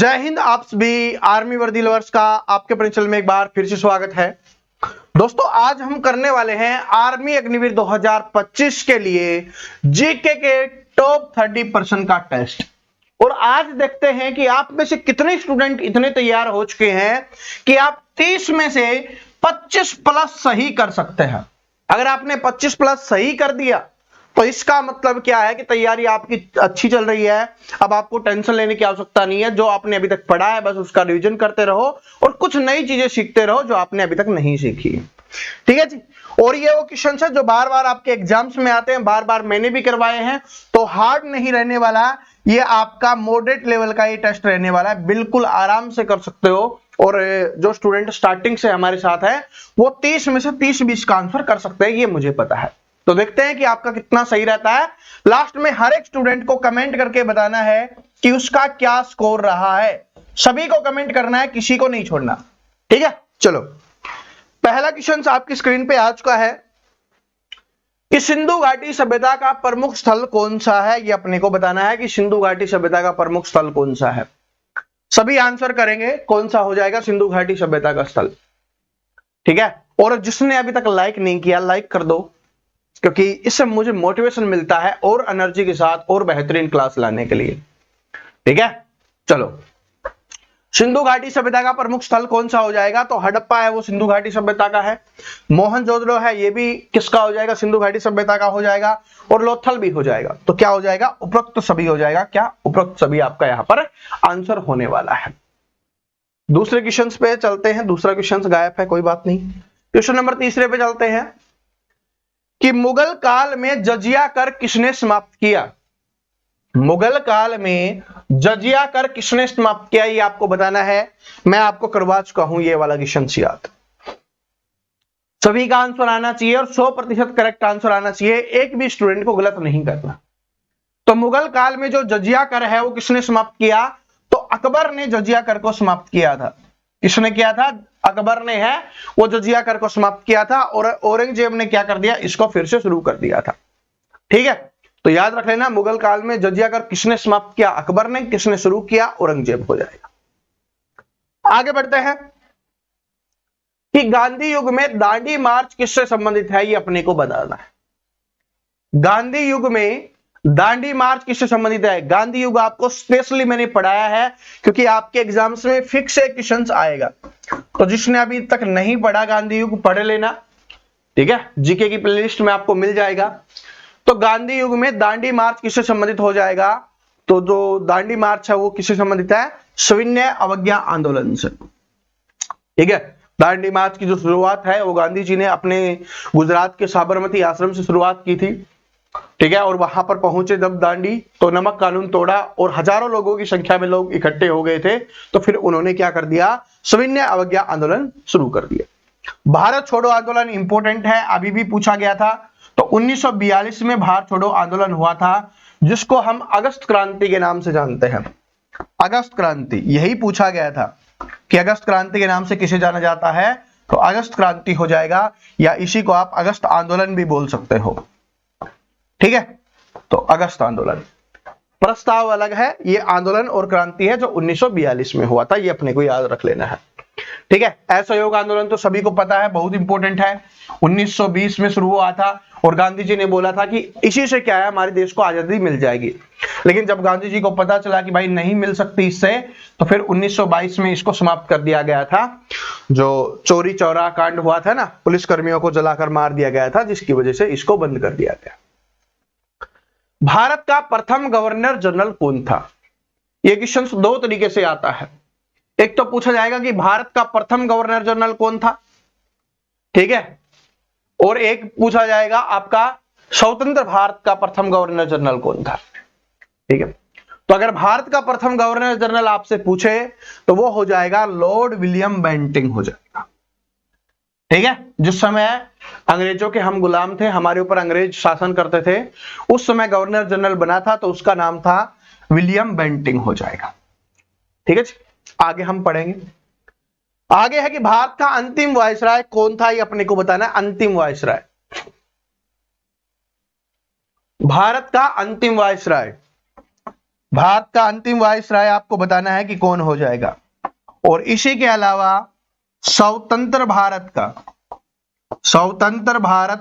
जय हिंद। आप सभी आर्मी वर्दी लवर्स का आपके अपने चैनल में एक बार फिर से स्वागत है। दोस्तों, आज हम करने वाले हैं आर्मी अग्निवीर 2025 के लिए जीके के टॉप 30% का टेस्ट। और आज देखते हैं कि आप में से कितने स्टूडेंट इतने तैयार हो चुके हैं कि आप 30 में से 25 प्लस सही कर सकते हैं। अगर आपने 25 प्लस सही कर दिया तो इसका मतलब क्या है कि तैयारी आपकी अच्छी चल रही है। अब आपको टेंशन लेने की आवश्यकता नहीं है। जो आपने अभी तक पढ़ा है बस उसका रिवीजन करते रहो और कुछ नई चीजें सीखते रहो जो आपने अभी तक नहीं सीखी है। ठीक है जी। और ये वो क्वेश्चन है जो बार बार आपके एग्जाम्स में आते हैं, बार बार मैंने भी करवाए हैं, तो हार्ड नहीं रहने वाला। ये आपका मॉडरेट लेवल का ये टेस्ट रहने वाला है, बिल्कुल आराम से कर सकते हो। और जो स्टूडेंट स्टार्टिंग से हमारे साथ है वो 30 में से 30-20 का आंसर कर सकते हैं, ये मुझे पता है। तो देखते हैं कि आपका कितना सही रहता है। लास्ट में हर एक स्टूडेंट को कमेंट करके बताना है कि उसका क्या स्कोर रहा है। सभी को कमेंट करना है, किसी को नहीं छोड़ना। ठीक है, चलो पहला क्वेश्चन आपकी स्क्रीन पे आ चुका है कि सिंधु घाटी सभ्यता का प्रमुख स्थल कौन सा है। ये अपने को बताना है कि सिंधु घाटी सभ्यता का प्रमुख स्थल कौन सा है। सभी आंसर करेंगे कौन सा हो जाएगा सिंधु घाटी सभ्यता का स्थल। ठीक है, और जिसने अभी तक लाइक नहीं किया लाइक कर दो, क्योंकि इससे मुझे मोटिवेशन मिलता है और एनर्जी के साथ और बेहतरीन क्लास लाने के लिए। ठीक है, चलो सिंधु घाटी सभ्यता का प्रमुख स्थल कौन सा हो जाएगा। तो हड़प्पा है वो सिंधु घाटी सभ्यता का है। मोहनजोदड़ो है ये भी किसका हो जाएगा, सिंधु घाटी सभ्यता का हो जाएगा। और लोथल भी हो जाएगा। तो क्या हो जाएगा, उपरोक्त सभी हो जाएगा। क्या उपरोक्त सभी आपका यहां पर आंसर होने वाला है। दूसरे क्वेश्चन पे चलते हैं। दूसरा क्वेश्चन गायब है, कोई बात नहीं। क्वेश्चन नंबर तीसरे पे चलते हैं कि मुगल काल में जजिया कर किसने समाप्त किया। मुगल काल में जजिया कर किसने समाप्त किया, ये आपको बताना है। मैं आपको करवा चुका हूं ये वाला क्वेश्चन याद। सभी का आंसर आना चाहिए और 100% करेक्ट आंसर आना चाहिए। एक भी स्टूडेंट को गलत नहीं करना। तो मुगल काल में जो जजिया कर है वो किसने समाप्त किया। तो अकबर ने जजिया कर को समाप्त किया था। किसने किया था, अकबर ने है वो जजिया कर को समाप्त किया था। और औरंगजेब ने क्या कर दिया, इसको फिर से शुरू कर दिया था। ठीक है, तो याद रख लेना मुगल काल में जजिया कर किसने समाप्त किया, अकबर ने। किसने शुरू किया, औरंगजेब हो जाएगा। आगे बढ़ते हैं कि गांधी युग में दांडी मार्च किससे संबंधित है, ये अपने को बताना है। गांधी युग में दांडी मार्च किससे संबंधित है। गांधी युग आपको स्पेशली मैंने पढ़ाया है क्योंकि आपके एग्जाम्स में फिक्स एक क्वेश्चन आएगा। तो जिसने अभी तक नहीं पढ़ा गांधी युग पढ़ लेना। ठीक है, जीके की प्लेलिस्ट में आपको मिल जाएगा। तो गांधी युग में दांडी मार्च किससे संबंधित हो जाएगा। तो जो दांडी मार्च है वो किससे संबंधित है, सविनय अवज्ञा आंदोलन से। ठीक है, दांडी मार्च की जो शुरुआत है वो गांधी जी ने अपने गुजरात के साबरमती आश्रम से शुरुआत की थी। ठीक है, और वहां पर पहुंचे जब दांडी तो नमक कानून तोड़ा और हजारों लोगों की संख्या में लोग इकट्ठे हो गए थे। तो फिर उन्होंने क्या कर दिया, सविनय अवज्ञा आंदोलन शुरू कर दिया। भारत छोड़ो आंदोलन इंपॉर्टेंट है, अभी भी पूछा गया था। तो 1942 में भारत छोड़ो आंदोलन हुआ था, जिसको हम अगस्त क्रांति के नाम से जानते हैं। अगस्त क्रांति, यही पूछा गया था कि अगस्त क्रांति के नाम से किसे जाना जाता है। तो अगस्त क्रांति हो जाएगा, या इसी को आप अगस्त आंदोलन भी बोल सकते हो। ठीक है, तो अगस्त आंदोलन प्रस्ताव अलग है, ये आंदोलन और क्रांति है जो 1942 में हुआ था। ये अपने को याद रख लेना है। ठीक है, असहयोग आंदोलन तो सभी को पता है, बहुत इंपॉर्टेंट है। 1920 में शुरू हुआ था और गांधी जी ने बोला था कि इसी से क्या है, हमारे देश को आजादी मिल जाएगी। लेकिन जब गांधी जी को पता चला कि भाई नहीं मिल सकती इससे, तो फिर 1922 में इसको समाप्त कर दिया गया था। जो चोरी चौरा कांड हुआ था ना, पुलिस कर्मियों को जलाकर मार दिया गया था, जिसकी वजह से इसको बंद कर दिया गया। भारत का प्रथम गवर्नर जनरल कौन था। यह क्वेश्चन दो तरीके से आता है। एक तो पूछा जाएगा कि भारत का प्रथम गवर्नर जनरल कौन था। ठीक है, और एक पूछा जाएगा आपका स्वतंत्र भारत का प्रथम गवर्नर जनरल कौन था। ठीक है, तो अगर भारत का प्रथम गवर्नर जनरल आपसे पूछे तो वो हो जाएगा लॉर्ड विलियम बेंटिंग हो जाएगा। ठीक है, जिस समय अंग्रेजों के हम गुलाम थे, हमारे ऊपर अंग्रेज शासन करते थे, उस समय गवर्नर जनरल बना था, तो उसका नाम था विलियम बेंटिंग हो जाएगा। ठीक है जी, आगे हम पढ़ेंगे। आगे है कि भारत का अंतिम वायसराय कौन था, ये अपने को बताना है। अंतिम वायसराय, भारत का अंतिम वायसराय भारत का अंतिम वायसराय आपको बताना है कि कौन हो जाएगा। और इसी के अलावा स्वतंत्र भारत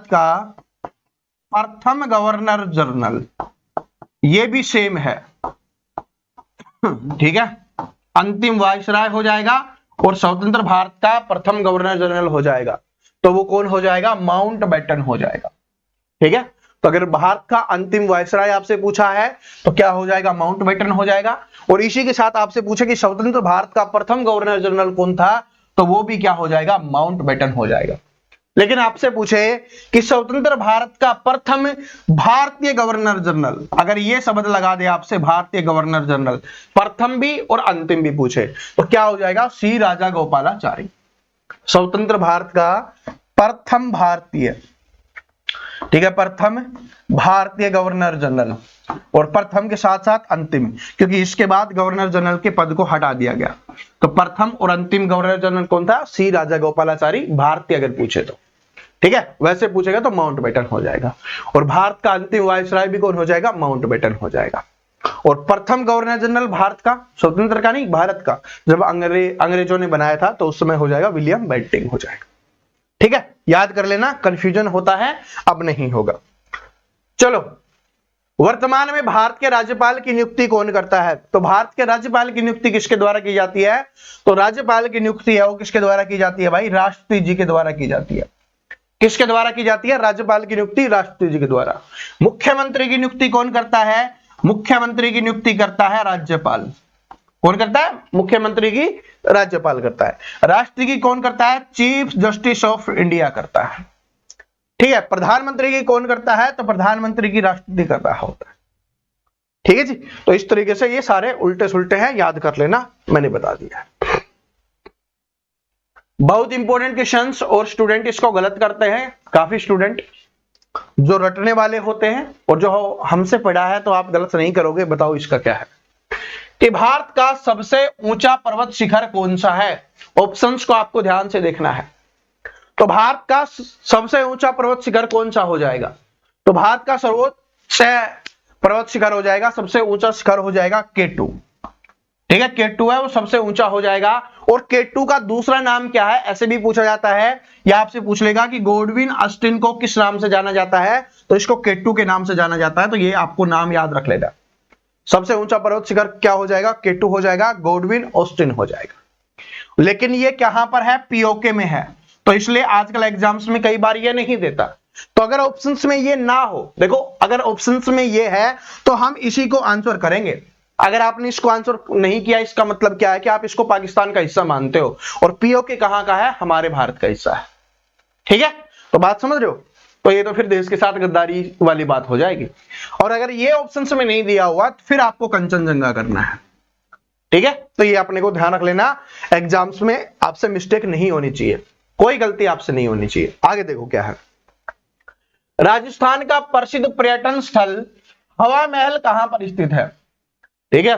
का प्रथम गवर्नर जनरल, ये भी सेम है, ठीक है। अंतिम वायसराय हो जाएगा और स्वतंत्र भारत का प्रथम गवर्नर जनरल हो जाएगा, तो वो कौन हो जाएगा? माउंटबेटन हो जाएगा, ठीक है। तो अगर भारत का अंतिम वायसराय आपसे पूछा है तो क्या हो जाएगा? माउंटबेटन हो जाएगा। और इसी के साथ आपसे पूछे कि स्वतंत्र भारत का प्रथम गवर्नर जनरल कौन था, तो वो भी क्या हो जाएगा? माउंटबेटन हो जाएगा। लेकिन आपसे पूछे कि स्वतंत्र भारत का प्रथम भारतीय गवर्नर जनरल, अगर ये शब्द लगा दे आपसे भारतीय गवर्नर जनरल, प्रथम भी और अंतिम भी पूछे, तो क्या हो जाएगा? सी राजागोपालाचारी। स्वतंत्र भारत का प्रथम भारतीय, ठीक है, प्रथम भारतीय गवर्नर जनरल, और प्रथम के साथ साथ अंतिम, क्योंकि इसके बाद गवर्नर जनरल के पद को हटा दिया गया। तो प्रथम और अंतिम गवर्नर जनरल कौन था? सी राजागोपालाचारी, भारतीय अगर पूछे तो, ठीक है। वैसे पूछेगा तो माउंटबेटन हो जाएगा। और भारत का अंतिम वायसराय भी कौन हो जाएगा? माउंटबेटन हो जाएगा। और प्रथम गवर्नर जनरल भारत का, स्वतंत्र का नहीं, भारत का, जब अंग्रेजों ने बनाया था तो उस समय हो जाएगा विलियम बेंटिंक हो जाएगा, ठीक है। याद कर लेना, कंफ्यूजन होता है, अब नहीं होगा। चलो, वर्तमान में भारत के राज्यपाल की नियुक्ति कौन करता है? तो भारत के राज्यपाल की नियुक्ति किसके द्वारा की जाती है? तो राज्यपाल की नियुक्ति है वो किसके द्वारा की जाती है भाई? राष्ट्रपति जी के द्वारा की जाती है। किसके द्वारा की जाती है? राज्यपाल की नियुक्ति राष्ट्रपति जी के द्वारा। मुख्यमंत्री की नियुक्ति कौन करता है? मुख्यमंत्री की नियुक्ति करता है राज्यपाल। कौन करता है? मुख्यमंत्री की राज्यपाल करता है। राष्ट्रपति की कौन करता है? चीफ जस्टिस ऑफ इंडिया करता है, ठीक है। प्रधानमंत्री की कौन करता है? तो प्रधानमंत्री की राष्ट्रपति कर रहा होता है, ठीक है जी। तो इस तरीके से ये सारे उल्टे सुल्टे हैं, याद कर लेना, मैंने बता दिया। बहुत इंपॉर्टेंट क्वेश्चंस, और स्टूडेंट इसको गलत करते हैं, काफी स्टूडेंट जो रटने वाले होते हैं, और जो हमसे पढ़ा है तो आप गलत नहीं करोगे। बताओ इसका क्या है कि भारत का सबसे ऊंचा पर्वत शिखर कौन सा है? ऑप्शंस को आपको ध्यान से देखना है। तो भारत का सबसे ऊंचा पर्वत शिखर कौन सा हो जाएगा? तो भारत का सर्वोच्च पर्वत शिखर हो जाएगा, सबसे ऊंचा शिखर हो जाएगा K2, ठीक है। K2 है वो सबसे ऊंचा हो जाएगा। और K2 का दूसरा नाम क्या है, ऐसे भी पूछा जाता है, या आपसे पूछ लेगा कि गॉडविन ऑस्टिन को किस नाम से जाना जाता है, तो इसको K2 के नाम से जाना जाता है। तो ये आपको नाम याद रख लेना। सबसे ऊंचा पर्वत शिखर क्या हो जाएगा? K2 हो जाएगा, गॉडविन ऑस्टिन हो जाएगा। लेकिन ये कहां पर है? पीओके में है, तो इसलिए आजकल एग्जाम्स में कई बार ये नहीं देता। तो अगर ऑप्शंस में ये ना हो, देखो अगर ऑप्शंस में ये है तो हम इसी को आंसर करेंगे। अगर आपने इसको आंसर नहीं किया, इसका मतलब क्या है कि आप इसको पाकिस्तान का हिस्सा मानते हो, और पीओके कहां का है? हमारे भारत का हिस्सा है, ठीक है। तो बात समझ रहे हो? तो ये तो फिर देश के साथ गद्दारी वाली बात हो जाएगी। और अगर ये ऑप्शंस में नहीं दिया हुआ तो फिर आपको कंचनजंगा करना है, ठीक है। तो ये अपने को ध्यान रख लेना, एग्जाम्स में आपसे मिस्टेक नहीं होनी चाहिए, कोई गलती आपसे नहीं होनी चाहिए। आगे देखो क्या है। राजस्थान का प्रसिद्ध पर्यटन स्थल हवा महल कहां पर स्थित है? ठीक है,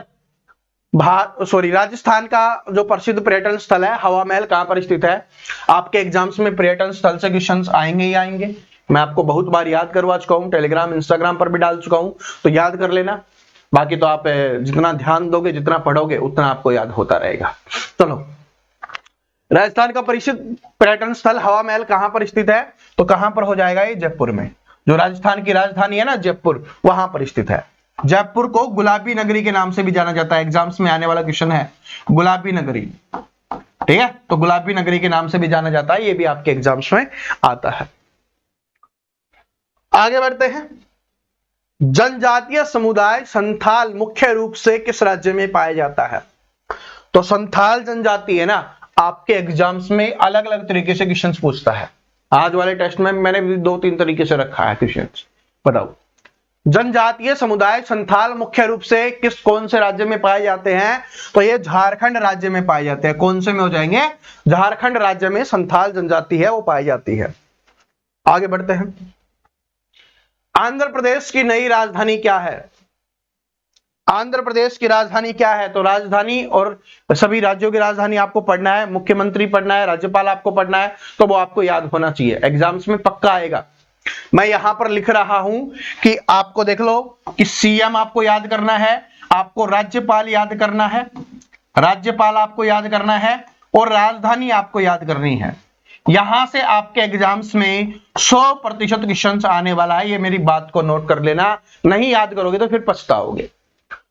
राजस्थान का जो प्रसिद्ध पर्यटन स्थल है हवा महल कहां पर स्थित है? आपके एग्जाम्स में पर्यटन स्थल से क्वेश्चंस आएंगे ही आएंगे। मैं आपको बहुत बार याद करवा चुका हूं, टेलीग्राम इंस्टाग्राम पर भी डाल चुका हूं, तो याद कर लेना। बाकी तो आप जितना ध्यान दोगे, जितना पढ़ोगे, उतना आपको याद होता रहेगा। चलो, राजस्थान का प्रसिद्ध पर्यटन स्थल हवा महल कहां पर स्थित है? तो कहां पर हो जाएगा? ये जयपुर में। जो राजस्थान की राजधानी है ना जयपुर, वहां पर स्थित है। जयपुर को गुलाबी नगरी के नाम से भी जाना जाता है। एग्जाम्स में आने वाला क्वेश्चन है गुलाबी नगरी, ठीक है। तो गुलाबी नगरी के नाम से भी जाना जाता है, ये भी आपके एग्जाम्स में आता है। आगे बढ़ते हैं। जनजातीय समुदाय संथाल मुख्य रूप से किस राज्य में पाया जाता है? तो संथाल जनजाति है ना, आपके एग्जाम्स में अलग अलग तरीके से क्वेश्चंस पूछता है। आज वाले टेस्ट में मैंने भी 2-3 तरीके से रखा है क्वेश्चंस। बताओ, जनजातीय समुदाय संथाल मुख्य रूप से कौन से राज्य में पाए जाते हैं? तो ये झारखंड राज्य में पाए जाते हैं। कौन से में हो जाएंगे? झारखंड राज्य में संथाल जनजाति है वो पाई जाती है। आगे बढ़ते हैं। आंध्र प्रदेश की नई राजधानी क्या है? आंध्र प्रदेश की राजधानी क्या है? तो राजधानी और सभी राज्यों की राजधानी आपको पढ़ना है, मुख्यमंत्री पढ़ना है, राज्यपाल आपको पढ़ना है, तो वो आपको याद होना चाहिए, एग्जाम्स में पक्का आएगा। मैं यहां पर लिख रहा हूं कि आपको देख लो कि सीएम आपको याद करना है, आपको राज्यपाल याद करना है, राज्यपाल आपको याद करना है और राजधानी आपको याद करनी है। यहां से आपके एग्जाम्स में 100% क्वेश्चन आने वाला है, ये मेरी बात को नोट कर लेना। नहीं याद करोगे तो फिर पछताओगे।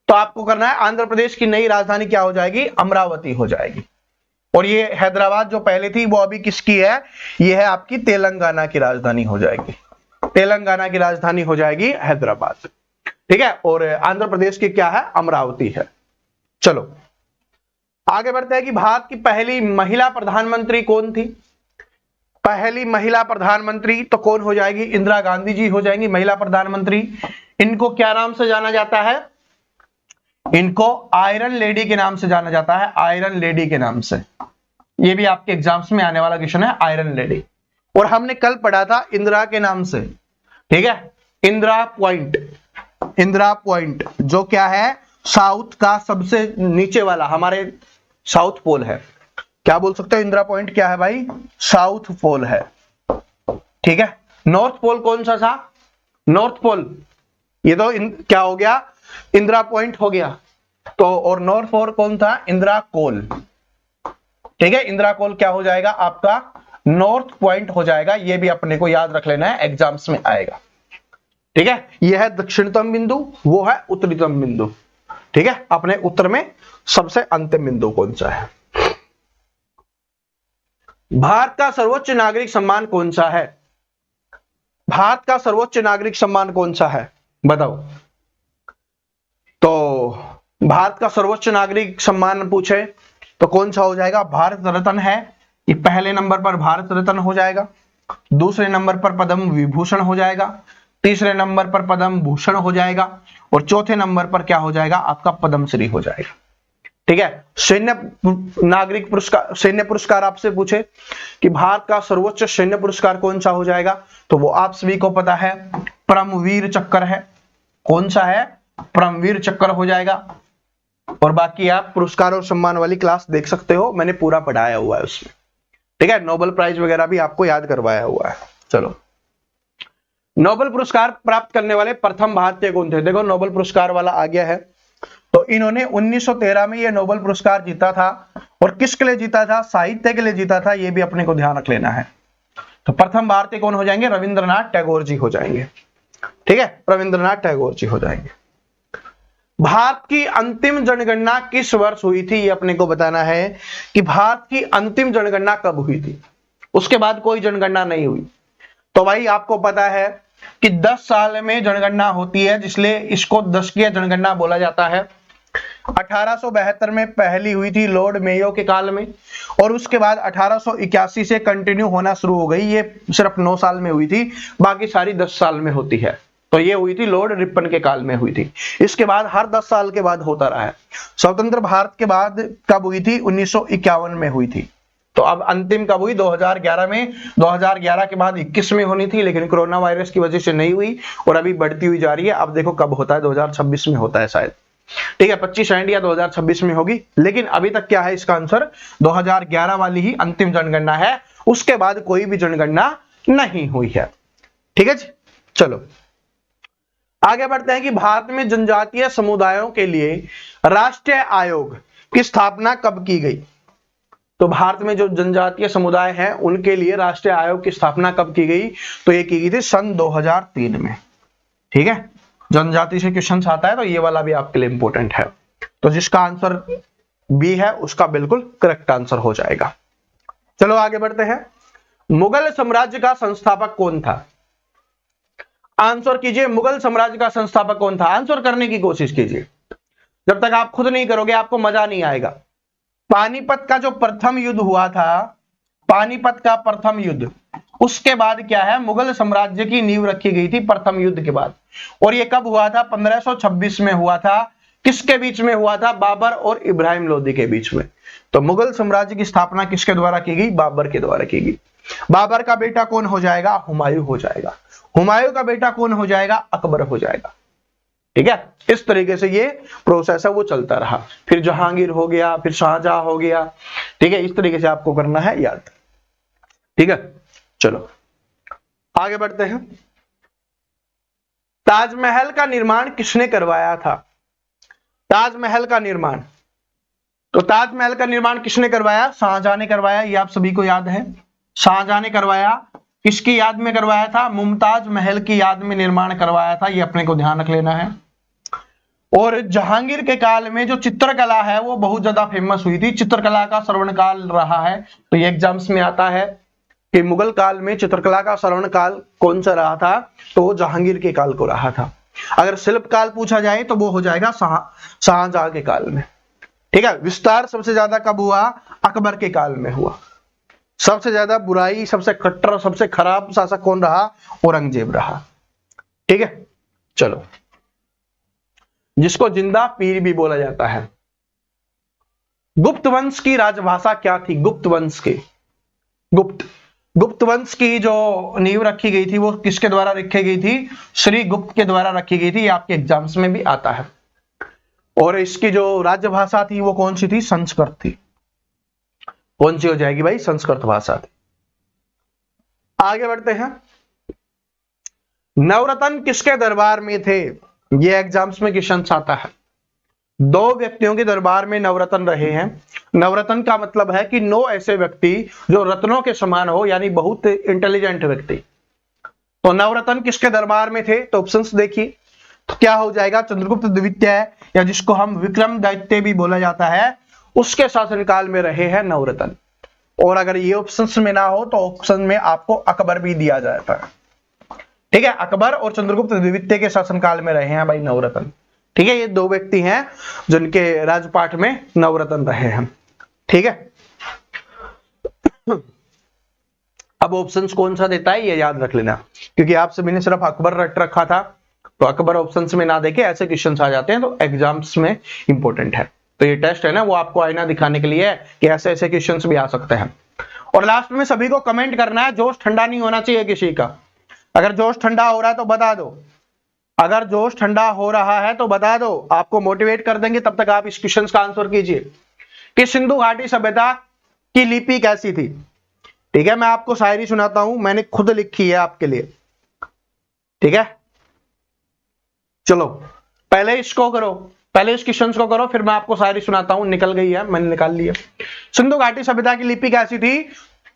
तो आपको करना है, आंध्र प्रदेश की नई राजधानी क्या हो जाएगी? अमरावती हो जाएगी। और ये हैदराबाद जो पहले थी वो अभी किसकी है? ये है आपकी तेलंगाना की राजधानी हो जाएगी। तेलंगाना की राजधानी हो जाएगी हैदराबाद, ठीक है। और आंध्र प्रदेश की क्या है? अमरावती है। चलो आगे बढ़ते हैं कि भारत की पहली महिला प्रधानमंत्री कौन थी? पहली महिला प्रधानमंत्री तो कौन हो जाएगी? इंदिरा गांधी जी हो जाएंगी महिला प्रधानमंत्री। इनको क्या नाम से जाना जाता है? इनको आयरन लेडी के नाम से जाना जाता है, आयरन लेडी के नाम से। ये भी आपके एग्जाम्स में आने वाला क्वेश्चन है, आयरन लेडी। और हमने कल पढ़ा था इंदिरा के नाम से, ठीक है। इंदिरा पॉइंट, इंदिरा पॉइंट जो क्या है? साउथ का सबसे नीचे वाला हमारे साउथ पोल है। क्या बोल सकते हो? इंदिरा पॉइंट क्या है भाई? साउथ पोल है, ठीक है। नॉर्थ पोल कौन सा था? नॉर्थ पोल ये तो क्या हो गया? इंदिरा पॉइंट हो गया। तो और नॉर्थ पोल कौन था? इंदिरा कोल, ठीक है। इंदिरा कोल क्या हो जाएगा? आपका नॉर्थ पॉइंट हो जाएगा। ये भी अपने को याद रख लेना है, एग्जाम्स में आएगा, ठीक है। यह है दक्षिणतम बिंदु, वो है उत्तरीतम बिंदु, ठीक है। अपने उत्तर में सबसे अंतिम बिंदु कौन सा है? भारत का सर्वोच्च नागरिक सम्मान कौन सा है? भारत का सर्वोच्च नागरिक सम्मान कौन सा है? बताओ। तो भारत का सर्वोच्च नागरिक सम्मान पूछे तो कौन सा हो जाएगा? भारत रत्न है। ये पहले नंबर पर भारत रत्न हो जाएगा, दूसरे नंबर पर पद्म विभूषण हो जाएगा, तीसरे नंबर पर पद्म भूषण हो जाएगा और चौथे नंबर पर क्या हो जाएगा? आपका पद्मश्री हो जाएगा, ठीक है। सैन्य नागरिक पुरस्कार, सैन्य पुरस्कार आपसे पूछे कि भारत का सर्वोच्च सैन्य पुरस्कार कौन सा हो जाएगा? तो वो आप सभी को पता है, परमवीर चक्र है। कौन सा है? परमवीर चक्र हो जाएगा। और बाकी आप पुरस्कार और सम्मान वाली क्लास देख सकते हो, मैंने पूरा पढ़ाया हुआ है उसमें, ठीक है। नोबेल प्राइज वगैरह भी आपको याद करवाया हुआ है। चलो, नोबेल पुरस्कार प्राप्त करने वाले प्रथम भारतीय कौन थे? देखो नोबेल पुरस्कार वाला आ गया है। तो इन्होंने 1913 में ये नोबेल पुरस्कार जीता था। और किसके लिए जीता था? साहित्य के लिए जीता था। ये भी अपने को ध्यान रख लेना है। तो प्रथम भारतीय कौन हो जाएंगे? रविंद्रनाथ टैगोर जी हो जाएंगे, ठीक है। रविंद्रनाथ टैगोर जी हो जाएंगे। भारत की अंतिम जनगणना किस वर्ष हुई थी? ये अपने को बताना है कि भारत की अंतिम जनगणना कब हुई थी। उसके बाद कोई जनगणना नहीं हुई। तो भाई आपको पता है कि 10 साल में जनगणना होती है, जिसलिए इसको दशकीय जनगणना बोला जाता है। 1872 में पहली हुई थी लॉर्ड मेयो के काल में, और उसके बाद 1881 से कंटिन्यू होना शुरू हो गई। ये सिर्फ 9 साल में हुई थी, बाकी सारी 10 साल में होती है। तो ये हुई थी लॉर्ड रिपन के काल में हुई थी। इसके बाद हर 10 साल के बाद होता रहा है। स्वतंत्र भारत के बाद कब हुई थी? 1951 में हुई थी। तो अब अंतिम कब हुई? 2011 में। 2011 के बाद 21 में होनी थी, लेकिन कोरोना वायरस की वजह से नहीं हुई और अभी बढ़ती हुई जा रही है। अब देखो कब होता है, 2026 में होता है शायद, ठीक है। 25 एंड या 2026 में होगी, लेकिन अभी तक क्या है इसका आंसर? 2011 वाली ही अंतिम जनगणना है। उसके बाद कोई भी जनगणना नहीं हुई है, ठीक है जी। चलो आगे बढ़ते हैं कि भारत में जनजातीय समुदायों के लिए राष्ट्रीय आयोग की स्थापना कब की गई? तो भारत में जो जनजातीय समुदाय हैं उनके लिए राष्ट्रीय आयोग की स्थापना कब की गई? तो ये की गई थी सन 2003 में, ठीक है। जनजाति से क्वेश्चन आता है तो ये वाला भी आपके लिए इंपॉर्टेंट है। तो जिसका आंसर बी है उसका बिल्कुल करेक्ट आंसर हो जाएगा। चलो आगे बढ़ते हैं। मुगल साम्राज्य का संस्थापक कौन था? आंसर कीजिए, मुगल साम्राज्य का संस्थापक कौन था? आंसर करने की कोशिश कीजिए। जब तक आप खुद नहीं करोगे आपको मजा नहीं आएगा। पानीपत का जो प्रथम युद्ध हुआ था, पानीपत का प्रथम युद्ध, उसके बाद क्या है? मुगल साम्राज्य की नींव रखी गई थी प्रथम युद्ध के बाद। और ये कब हुआ था? 1526 में हुआ था। किसके बीच में हुआ था? बाबर और इब्राहिम लोदी के बीच में। तो मुगल साम्राज्य की स्थापना किसके द्वारा की गई? बाबर के द्वारा की गई। बाबर का बेटा कौन हो जाएगा? हुमायूं हो जाएगा। हुमायूं का बेटा कौन हो जाएगा? अकबर हो जाएगा, ठीक है। इस तरीके से ये प्रोसेस है वो चलता रहा। फिर जहांगीर हो गया, फिर शाहजहां हो गया, ठीक है। इस तरीके से आपको करना है याद, ठीक है। चलो आगे बढ़ते हैं। ताजमहल का निर्माण किसने करवाया था? ताजमहल का निर्माण। तो ताजमहल का निर्माण किसने करवाया? शाहजहां ने करवाया, ये आप सभी को याद है। शाहजहां ने करवाया। किसकी याद में करवाया था? मुमताज महल की याद में निर्माण करवाया था, ये अपने को ध्यान रख लेना है। और जहांगीर के काल में जो चित्रकला है वो बहुत ज्यादा फेमस हुई थी, चित्रकला का श्रवण काल रहा है। तो ये एग्जाम्स में आता है कि मुगल काल में चित्रकला का श्रवण काल कौन सा रहा था? तो जहांगीर के काल को रहा था। अगर शिल्प काल पूछा जाए तो वो हो जाएगा शाहजहां के काल में। ठीक है। विस्तार सबसे ज्यादा कब हुआ? अकबर के काल में हुआ। सबसे ज्यादा बुराई, सबसे कट्टर, सबसे खराब शासक कौन रहा? औरंगजेब रहा। ठीक है। चलो, जिसको जिंदा पीर भी बोला जाता है। गुप्त वंश की राजभाषा क्या थी? गुप्त वंश की गुप्त वंश की जो नींव रखी गई थी वो किसके द्वारा रखी गई थी? श्री गुप्त के द्वारा रखी गई थी। आपके एग्जाम्स में भी आता है। और इसकी जो राजभाषा थी वो कौन सी थी? संस्कृत थी। कौन सी हो जाएगी भाई? संस्कृत भाषा थी। आगे बढ़ते हैं। नवरत्न किसके दरबार में थे? ये एग्जाम्स में क्वेश्चन आता है। 2 व्यक्तियों के दरबार में नवरत्न रहे हैं। नवरत्न का मतलब है कि 9 ऐसे व्यक्ति जो रत्नों के समान हो, यानी बहुत इंटेलिजेंट व्यक्ति। तो नवरत्न किसके दरबार में थे? तो ऑप्शंस देखिए। तो क्या हो जाएगा? चंद्रगुप्त द्वितीय, या जिसको हम विक्रमादित्य भी बोला जाता है, उसके शासनकाल में रहे हैं नवरत्न। और अगर ये ऑप्शंस में ना हो तो ऑप्शन में आपको अकबर भी दिया जाता है। ठीक है। अकबर और चंद्रगुप्त द्वितीय के शासनकाल में रहे हैं भाई नवरत्न। ठीक है। ये 2 व्यक्ति हैं जिनके राजपाट में नवरत्न रहे हैं। ठीक है। अब ऑप्शंस कौन सा देता है ये याद रख लेना, क्योंकि आप सभी ने सिर्फ अकबर रट रखा था, तो अकबर ऑप्शंस में ना देके ऐसे क्वेश्चंस आ जाते हैं, तो एग्जाम्स में इंपॉर्टेंट है। तो ये टेस्ट है ना, वो आपको आईना दिखाने के लिए है कि ऐसे ऐसे क्वेश्चंस भी आ सकते हैं। और लास्ट में सभी को कमेंट करना है, जोश ठंडा नहीं होना चाहिए किसी का। अगर जोश ठंडा हो रहा है तो बता दो, अगर जोश ठंडा हो रहा है तो बता दो, आपको मोटिवेट कर देंगे। तब तक आप इस क्वेश्चन का आंसर कीजिए कि सिंधु घाटी सभ्यता की लिपि कैसी थी। ठीक है। मैं आपको शायरी सुनाता हूं, मैंने खुद लिखी है आपके लिए। ठीक है। चलो, पहले इसको करो, पहले इस क्वेश्चन को करो, फिर मैं आपको शायरी सुनाता हूं। निकल गई है, मैंने निकाल लिया। सिंधु घाटी सभ्यता की लिपि कैसी थी?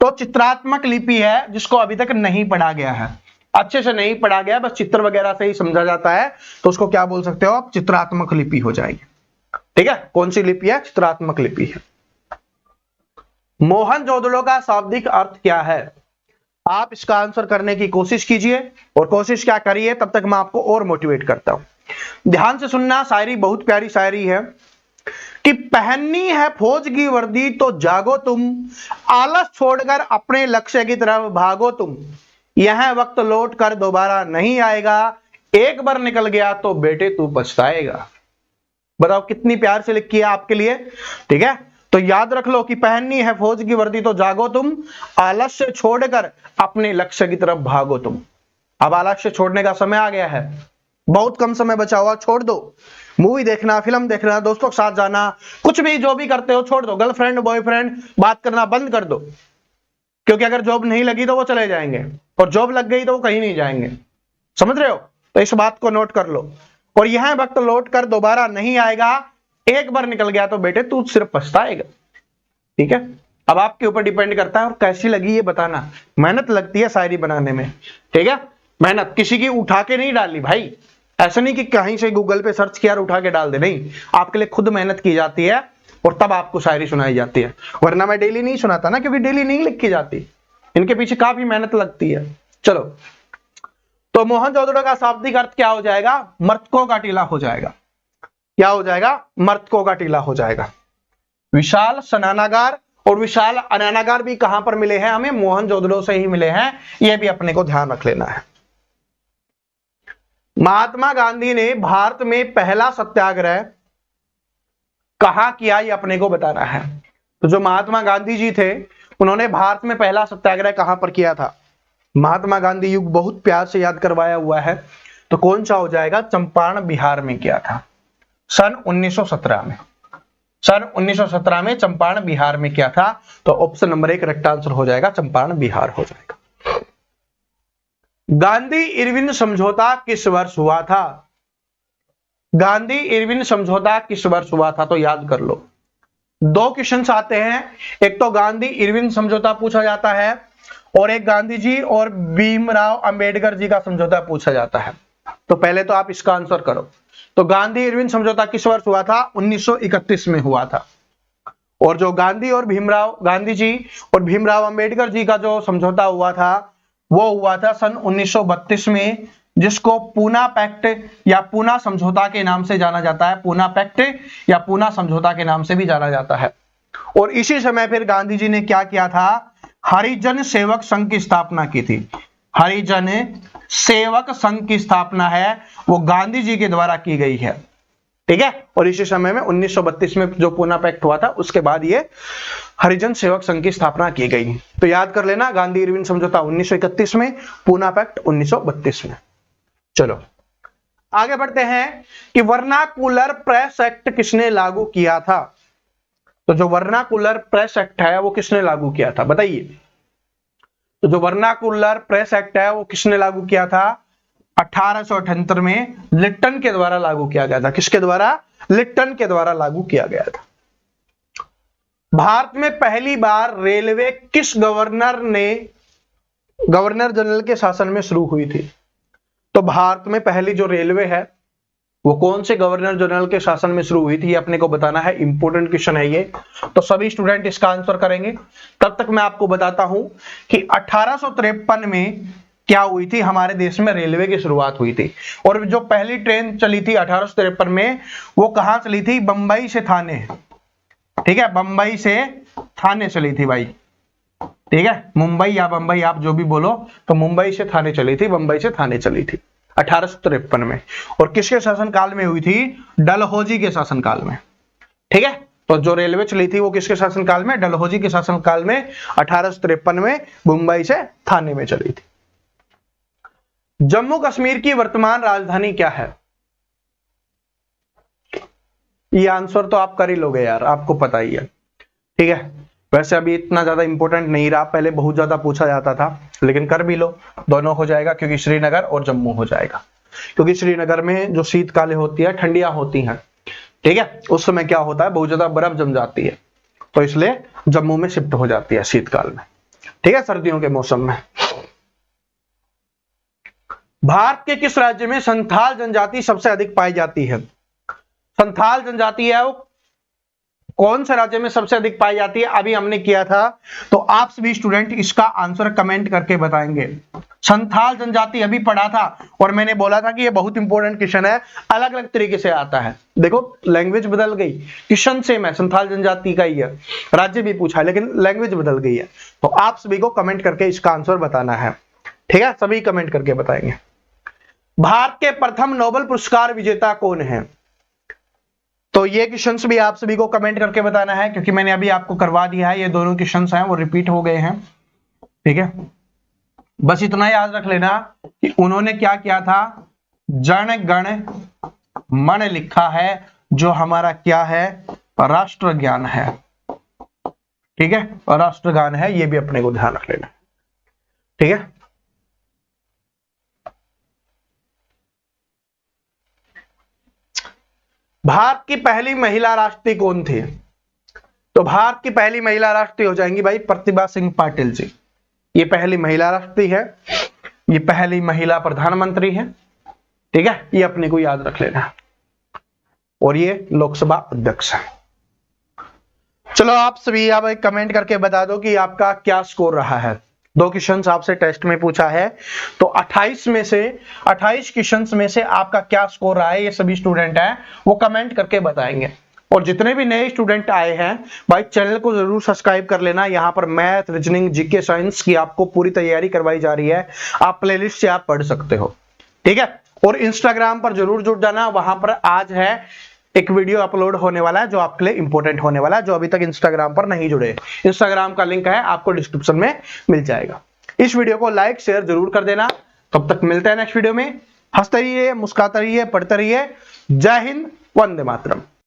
तो चित्रात्मक लिपि है, जिसको अभी तक नहीं पढ़ा गया है, अच्छे से नहीं पढ़ा गया, बस चित्र वगैरह से ही समझा जाता है, तो उसको क्या बोल सकते हो आप? चित्रात्मक लिपि हो जाएगी। ठीक है। कौन सी लिपि है? चित्रात्मक लिपि है। मोहनजोदड़ो का शाब्दिक अर्थ क्या है? आप इसका आंसर करने की कोशिश कीजिए, और कोशिश क्या करिए, तब तक मैं आपको और मोटिवेट करता हूं। ध्यान से सुनना, शायरी बहुत प्यारी शायरी है कि पहननी है फौज की वर्दी तो जागो तुम, आलस छोड़कर अपने लक्ष्य की तरफ भागो तुम, यह वक्त लौट कर दोबारा नहीं आएगा, एक बार निकल गया तो बेटे तू पछताएगा। बताओ कितनी प्यार से लिखी है आपके लिए। ठीक है। तो याद रख लो कि पहननी है फौज की वर्दी तो जागो तुम, आलस्य छोड़कर अपने लक्ष्य की तरफ भागो तुम। अब आलस्य छोड़ने का समय आ गया है, बहुत कम समय बचा हुआ, छोड़ दो। मूवी देखना, फिल्म देखना, दोस्तों के साथ जाना, कुछ भी जो भी करते हो छोड़ दो। गर्लफ्रेंड बॉयफ्रेंड बात करना बंद कर दो, क्योंकि अगर जॉब नहीं लगी तो वो चले जाएंगे, और जॉब लग गई तो वो कहीं नहीं जाएंगे। समझ रहे हो? तो इस बात को नोट कर लो। और यह वक्त लौट कर दोबारा नहीं आएगा, एक बार निकल गया तो बेटे तू सिर्फ पछताएगा। ठीक है। अब आपके ऊपर डिपेंड करता है, और कैसी लगी ये बताना। मेहनत लगती है शायरी बनाने में। ठीक है। मेहनत किसी की उठा के नहीं डाली भाई, ऐसा नहीं कि कहीं से गूगल पे सर्च किया और उठा के डाल दे, नहीं, आपके लिए खुद मेहनत की जाती है, और तब आपको शायरी सुनाई जाती है। वरना मैं डेली नहीं सुनाता ना, क्योंकि डेली नहीं लिखी जाती, इनके पीछे काफी मेहनत लगती है। चलो, तो मोहनजोदड़ो का शाब्दिक अर्थ क्या हो जाएगा? मर्तकों का टीला हो जाएगा। क्या हो जाएगा? मर्तकों का टीला हो जाएगा। विशाल स्नानागार और विशाल अनानागार भी कहां पर मिले हैं? हमें मोहनजोदड़ो से ही मिले हैं, यह भी अपने को ध्यान रख लेना है। महात्मा गांधी ने भारत में पहला सत्याग्रह कहां किया, ये अपने को बताना है। तो जो महात्मा गांधी जी थे, उन्होंने भारत में पहला सत्याग्रह कहां पर किया था? महात्मा गांधी युग बहुत प्यार से याद करवाया हुआ है, तो कौन सा हो जाएगा? चंपारण बिहार में किया था, सन 1917 में। सन 1917 में चंपारण बिहार में किया था। तो ऑप्शन नंबर 1 करेक्ट आंसर हो जाएगा, चंपारण बिहार हो जाएगा। गांधी इरविन समझौता किस वर्ष हुआ था? गांधी इरविन समझौता किस वर्ष हुआ था? तो याद कर लो। दो क्वेश्चन आते हैं, एक तो गांधी इरविन समझौता पूछा जाता है और एक गांधी जी और भीमराव अंबेडकर जी का समझौता पूछा जाता है। तो पहले तो आप इसका आंसर करो। तो गांधी इरविन समझौता किस वर्ष हुआ था? 1931 में हुआ था। और जो गांधी जी और भीमराव अंबेडकर जी का जो समझौता हुआ था वो हुआ था सन 1932 में, जिसको पूना पैक्ट या पूना समझौता के नाम से जाना जाता है। पूना पैक्ट या पूना समझौता के नाम से भी जाना जाता है। और इसी समय फिर गांधी जी ने क्या किया था? हरिजन सेवक संघ की स्थापना की थी। हरिजन सेवक संघ की स्थापना है वो गांधी जी के द्वारा की गई है, ठीक है। और इसी समय में 1932 में जो पूना पैक्ट हुआ था उसके बाद ये हरिजन सेवक संघ की स्थापना की गई। तो याद कर लेना, गांधी इरविन समझौता 1931 में, पूना पैक्ट 1932 में। चलो आगे बढ़ते हैं कि वर्नाकुलर प्रेस एक्ट किसने लागू किया था? तो जो वर्नाकुलर प्रेस एक्ट है वो किसने लागू किया था बताइए। तो जो वर्नाकुलर प्रेस एक्ट है वो किसने लागू किया था? 1878 में लिट्टन के द्वारा लागू किया गया था। किसके द्वारा? लिट्टन के द्वारा लागू किया गया था। भारत में पहली बार रेलवे किस गवर्नर जनरल के शासन में शुरू हुई थी? तो भारत में पहली जो रेलवे है वो कौन से गवर्नर जनरल के शासन में शुरू हुई थी, ये अपने को बताना है। इंपॉर्टेंट क्वेश्चन है ये, तो सभी स्टूडेंट इसका आंसर करेंगे। तब तक मैं आपको बताता हूं कि 1853 में क्या हुई थी, हमारे देश में रेलवे की शुरुआत हुई थी। और जो पहली ट्रेन चली थी 1853 में वो कहां चली थी? बंबई से थाने, ठीक है, बंबई से थाने चली थी भाई, ठीक है। मुंबई या बंबई आप जो भी बोलो, तो मुंबई से थाने चली थी, बंबई से थाने चली थी 1853 में। और किसके शासनकाल में हुई थी? डलहौजी के शासनकाल में, ठीक है। तो जो रेलवे चली थी वो किसके शासनकाल में? डलहौजी के शासनकाल में 1853 में मुंबई से थाने में चली थी। जम्मू कश्मीर की वर्तमान राजधानी क्या है? ये आंसर तो आप कर ही लोगे यार, आपको पता ही है, ठीक है। वैसे अभी इतना ज्यादा इंपॉर्टेंट नहीं रहा, पहले बहुत ज्यादा पूछा जाता था, लेकिन कर भी लो, दोनों हो जाएगा, क्योंकि श्रीनगर और जम्मू हो जाएगा। क्योंकि श्रीनगर में जो शीतकालें होती है, ठंडियां होती हैं, ठीक है, उस समय क्या होता है, बहुत ज्यादा बर्फ जम जाती है, तो इसलिए जम्मू में शिफ्ट हो जाती है शीतकाल में, ठीक है, सर्दियों के मौसम में। भारत के किस राज्य में संथाल जनजाति सबसे अधिक पाई जाती है? संथाल जनजाति है वो कौन से राज्य में सबसे अधिक पाई जाती है? अभी हमने किया था, तो आप सभी स्टूडेंट इसका आंसर कमेंट करके बताएंगे। संथाल जनजाति अभी पढ़ा था और मैंने बोला था कि ये बहुत इंपॉर्टेंट क्वेश्चन है, अलग अलग तरीके से आता है। देखो लैंग्वेज बदल गई, क्वेश्चन सेम है, संथाल जनजाति का ही है, राज्य भी पूछा है, लेकिन लैंग्वेज बदल गई है। तो आप सभी को कमेंट करके इसका आंसर बताना है, ठीक है, सभी कमेंट करके बताएंगे। भारत के प्रथम नोबेल पुरस्कार विजेता कौन है? तो ये क्वेश्चंस भी आप सभी को कमेंट करके बताना है, क्योंकि मैंने अभी आपको करवा दिया है, ये दोनों क्वेश्चंस हैं वो रिपीट हो गए हैं, ठीक है। बस इतना याद रख लेना कि उन्होंने क्या किया था, जन गण मन लिखा है, जो हमारा क्या है, राष्ट्र ज्ञान है, ठीक है, और राष्ट्रगान है, ये भी अपने को ध्यान रख लेना, ठीक है। भारत की पहली महिला राष्ट्रपति कौन थी? तो भारत की पहली महिला राष्ट्रपति हो जाएंगी भाई प्रतिभा सिंह पाटिल जी। ये पहली महिला राष्ट्रपति है, ये पहली महिला प्रधानमंत्री है, ठीक है, ये अपने को याद रख लेना। और ये लोकसभा अध्यक्ष है। चलो आप सभी अब एक कमेंट करके बता दो कि आपका क्या स्कोर रहा है। दो क्वेश्चंस आपसे टेस्ट में पूछा है, तो 28 क्वेश्चंस में से आपका क्या स्कोर रहा है, ये सभी स्टूडेंट हैं वो कमेंट करके बताएंगे। और जितने भी नए स्टूडेंट आए हैं भाई, चैनल को जरूर सब्सक्राइब कर लेना। यहाँ पर मैथ, रीजनिंग, जीके, साइंस की आपको पूरी तैयारी करवाई जा रही है, आप प्लेलिस्ट से आप पढ़ सकते हो, ठीक है। और इंस्टाग्राम पर जरूर जुड़ जाना, वहां पर आज है एक वीडियो अपलोड होने वाला है जो आपके लिए इंपॉर्टेंट होने वाला है। जो अभी तक इंस्टाग्राम पर नहीं जुड़े, इंस्टाग्राम का लिंक है आपको डिस्क्रिप्शन में मिल जाएगा। इस वीडियो को लाइक शेयर जरूर कर देना। तब तक मिलते हैं नेक्स्ट वीडियो में। हंसते रहिए, मुस्कुराते रहिए, पढ़ते रहिए। जय हिंद, वंदे मातरम।